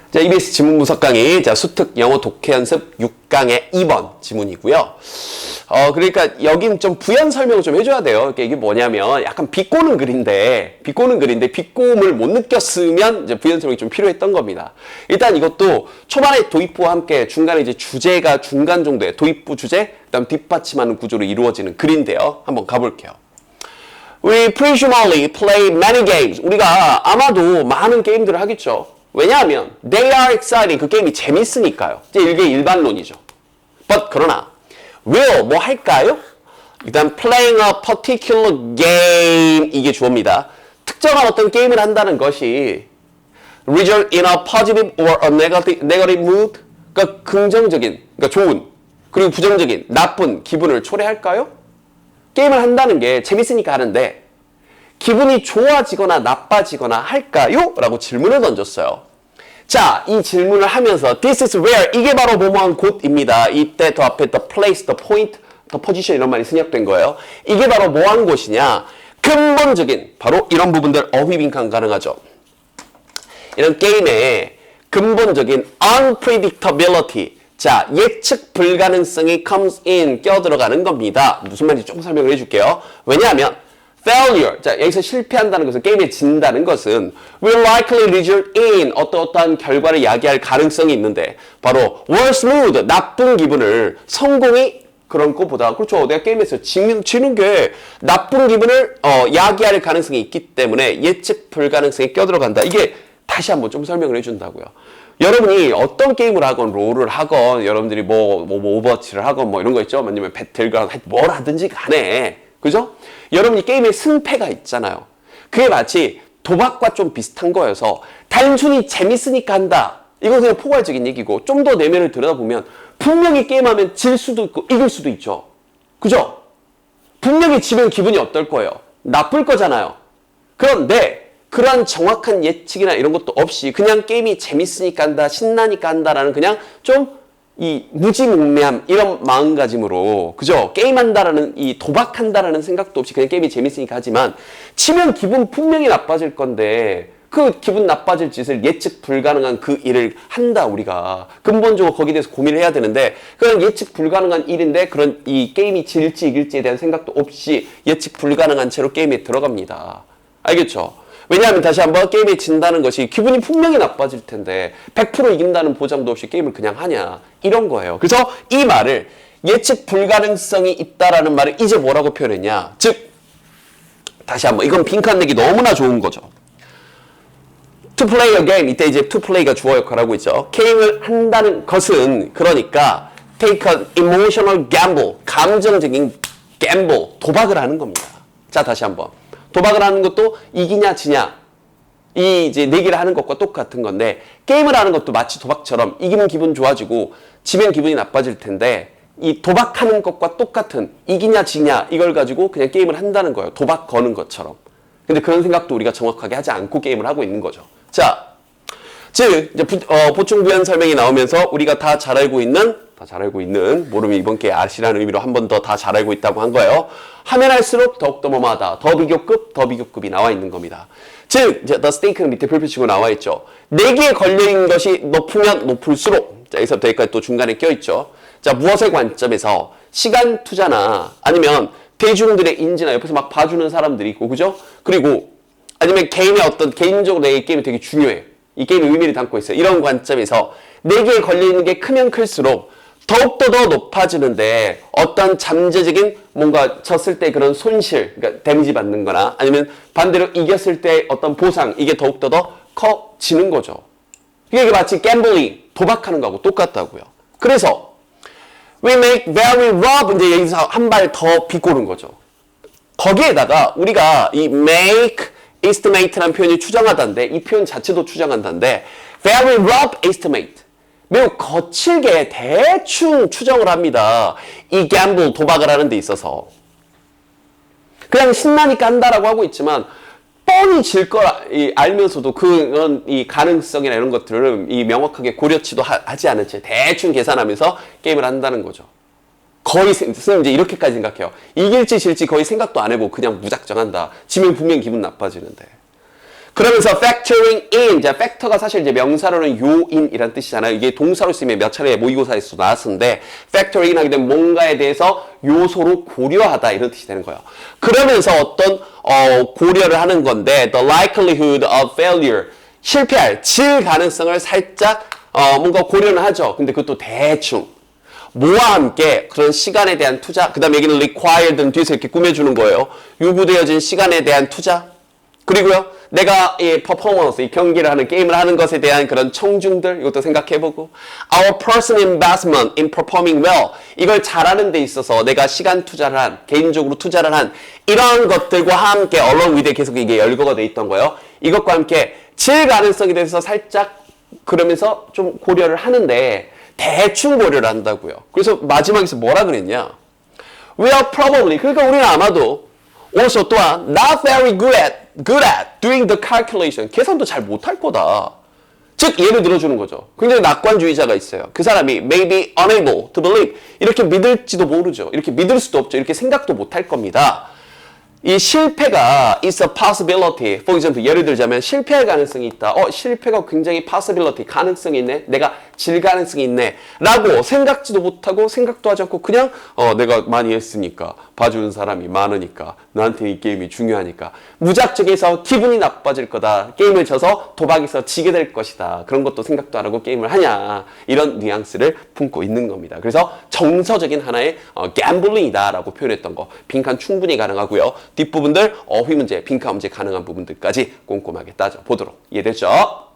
자, EBS 지문 분석 강의, 자, 수특 영어 독해 연습 6강의 2번 지문이고요. 그러니까 여긴 좀 부연 설명을 좀 해줘야 돼요. 그러니까 이게 뭐냐면 약간 비꼬는 글인데 비꼬음을 못 느꼈으면 이제 부연 설명이 좀 필요했던 겁니다. 일단 이것도 초반에 도입부와 함께 중간에 이제 주제가 중간 정도의 도입부 주제, 그다음 뒷받침하는 구조로 이루어지는 글인데요. 한번 가볼게요. We presumably play many games. 우리가 아마도 많은 게임들을 하겠죠. 왜냐하면 they are exciting. 그 게임이 재밌으니까요. 이게 일반론이죠. But 그러나 will 뭐 할까요? 일단 playing a particular game 이게 주어입니다. 특정한 어떤 게임을 한다는 것이 result in a positive or a negative mood. 그러니까 긍정적인, 그러니까 좋은 그리고 부정적인 나쁜 기분을 초래할까요? 게임을 한다는 게 재밌으니까 하는데 기분이 좋아지거나 나빠지거나 할까요? 라고 질문을 던졌어요. 자, 이 질문을 하면서 This is where 이게 바로 뭐뭐한 곳입니다. 이때 더 앞에 the place, the point, the position 이런 말이 생략된 거예요. 이게 바로 뭐한 곳이냐? 근본적인 바로 이런 부분들 어휘 빈칸 가능하죠. 이런 게임의 근본적인 unpredictability 자, 예측 불가능성이 comes in, 껴들어가는 겁니다. 무슨 말인지 조금 설명을 해줄게요. 왜냐하면 failure, 자, 여기서 실패한다는 것은 게임에 진다는 것은 will likely result in 어떠한 결과를 야기할 가능성이 있는데 바로 worse mood, 나쁜 기분을 성공이 그런 것보다 그렇죠. 내가 게임에서 지는 게 나쁜 기분을 야기할 가능성이 있기 때문에 예측 불가능성이 껴들어간다. 이게 다시 한번 좀 설명을 해준다고요. 여러분이 어떤 게임을 하건 롤을 하건 여러분들이 뭐 오버워치를 하건 뭐 이런 거 있죠. 아니면 배틀그라운드 뭘 하든지 간에 그죠? 여러분이 게임에 승패가 있잖아요. 그게 마치 도박과 좀 비슷한 거여서 단순히 재밌으니까 한다. 이건 그냥 포괄적인 얘기고 좀 더 내면을 들여다보면 분명히 게임하면 질 수도 있고 이길 수도 있죠. 그죠? 분명히 지면 기분이 어떨 거예요? 나쁠 거잖아요. 그런데 그러한 정확한 예측이나 이런 것도 없이 그냥 게임이 재밌으니까 한다, 신나니까 한다라는 그냥 좀 이 무지몽매함 이런 마음가짐으로 그죠? 게임한다라는 이 도박한다라는 생각도 없이 그냥 게임이 재밌으니까 하지만 치면 기분 분명히 나빠질 건데 그 기분 나빠질 짓을 예측 불가능한 그 일을 한다 우리가 근본적으로 거기에 대해서 고민을 해야 되는데 그런 예측 불가능한 일인데 그런 이 게임이 질지 이길지에 대한 생각도 없이 예측 불가능한 채로 게임에 들어갑니다. 알겠죠? 왜냐하면 다시 한번 게임에 진다는 것이 기분이 분명히 나빠질 텐데 100% 이긴다는 보장도 없이 게임을 그냥 하냐 이런 거예요. 그래서 이 말을 예측 불가능성이 있다라는 말을 이제 뭐라고 표현했냐 즉 다시 한번 이건 빈칸 내기 너무나 좋은 거죠. To play a game 이때 이제 to play가 주어 역할을 하고 있죠. 게임을 한다는 것은 그러니까 take an emotional gamble 감정적인 gamble 도박을 하는 겁니다. 자 다시 한번 도박을 하는 것도 이기냐 지냐 이 이제 내기를 하는 것과 똑같은 건데 게임을 하는 것도 마치 도박처럼 이기면 기분 좋아지고 지면 기분이 나빠질 텐데 이 도박하는 것과 똑같은 이기냐 지냐 이걸 가지고 그냥 게임을 한다는 거예요. 도박 거는 것처럼. 근데 그런 생각도 우리가 정확하게 하지 않고 게임을 하고 있는 거죠. 자, 즉 이제 보충 부연 설명이 나오면서 우리가 다 잘 알고 있는 모르면 이번 기회에 아시라는 의미로 한 번 더 다 잘 알고 있다고 한 거예요. 하면 할수록 더욱더 뭐마다 더 비교급이 나와 있는 겁니다. 즉 이제 the stake는 밑에 별표 치고 나와 있죠. 내기에 걸려있는 것이 높으면 높을수록 자 여기서부터 여기까지 또 중간에 껴있죠. 자 무엇의 관점에서 시간 투자나 아니면 대중들의 인지나 옆에서 막 봐주는 사람들이 있고 그죠? 그리고 아니면 개인의 어떤 개인적으로 내 게임이 되게 중요해. 이 게임의 의미를 담고 있어요. 이런 관점에서 내기에 걸려있는 게 크면 클수록 더욱더 더 높아지는데 어떤 잠재적인 뭔가 졌을 때 그런 손실, 그러니까 데미지 받는 거나 아니면 반대로 이겼을 때 어떤 보상, 이게 더욱더 더 커지는 거죠. 이게 마치 gambling, 도박하는 거하고 똑같다고요. 그래서 we make very rough, 이제 여기서 한 발 더 비꼬는 거죠. 거기에다가 우리가 이 make estimate라는 표현이 추정하다인데 이 표현 자체도 추정한다인데 very rough estimate 매우 거칠게 대충 추정을 합니다. 이 gamble 도박을 하는 데 있어서 그냥 신나니까 한다라고 하고 있지만 뻔히 질 걸 알면서도 그런 이 가능성이나 이런 것들을 이 명확하게 고려치도 하지 않은 채 대충 계산하면서 게임을 한다는 거죠. 거의 선생님 이제 이렇게까지 생각해요. 이길지 질지 거의 생각도 안 해보고 그냥 무작정 한다. 지면 분명히 기분 나빠지는데. 그러면서 factoring in, 자, factor가 사실 이제 명사로는 요인이란 뜻이잖아요. 이게 동사로 쓰면 몇 차례 모의고사에서 나왔었는데 factoring in 하게 되면 뭔가에 대해서 요소로 고려하다 이런 뜻이 되는 거예요. 그러면서 어떤 고려를 하는 건데 the likelihood of failure, 실패할 질 가능성을 살짝 뭔가 고려는 하죠. 근데 그것도 대충 뭐와 함께 그런 시간에 대한 투자, 그 다음에 여기는 required는 뒤에서 이렇게 꾸며주는 거예요. 요구되어진 시간에 대한 투자, 그리고요 내가 이 퍼포먼스, 이 경기를 하는, 게임을 하는 것에 대한 그런 청중들, 이것도 생각해보고 our personal investment in performing well, 이걸 잘하는 데 있어서 내가 시간 투자를 한, 개인적으로 투자를 한 이런 것들과 함께 along with 계속 이게 열거가 돼 있던 거예요. 이것과 함께 질 가능성에 대해서 살짝 그러면서 좀 고려를 하는데 대충 고려를 한다고요. 그래서 마지막에서 뭐라 그랬냐? We are probably, 그러니까 우리는 아마도 also 또한 not very good at doing the calculation. 계산도 잘 못할 거다. 즉 예를 들어주는 거죠. 굉장히 낙관주의자가 있어요. 그 사람이 may be unable to believe. 이렇게 믿을지도 모르죠. 이렇게 믿을 수도 없죠. 이렇게 생각도 못할 겁니다. 이 실패가 is a possibility. For example, 예를 들자면 실패할 가능성이 있다. 실패가 굉장히 possibility, 가능성이 있네. 내가 질 가능성이 있네. 라고 생각지도 못하고 생각도 하지 않고 그냥 내가 많이 했으니까, 봐주는 사람이 많으니까, 나한테 이 게임이 중요하니까 무작정해서 기분이 나빠질 거다. 게임을 져서 도박에서 지게 될 것이다. 그런 것도 생각도 안 하고 게임을 하냐. 이런 뉘앙스를 품고 있는 겁니다. 그래서 정서적인 하나의 갬블링이다 라고 표현했던 거. 빈칸 충분히 가능하고요. 뒷부분들 어휘 문제, 빈칸 문제 가능한 부분들까지 꼼꼼하게 따져보도록. 이해됐죠?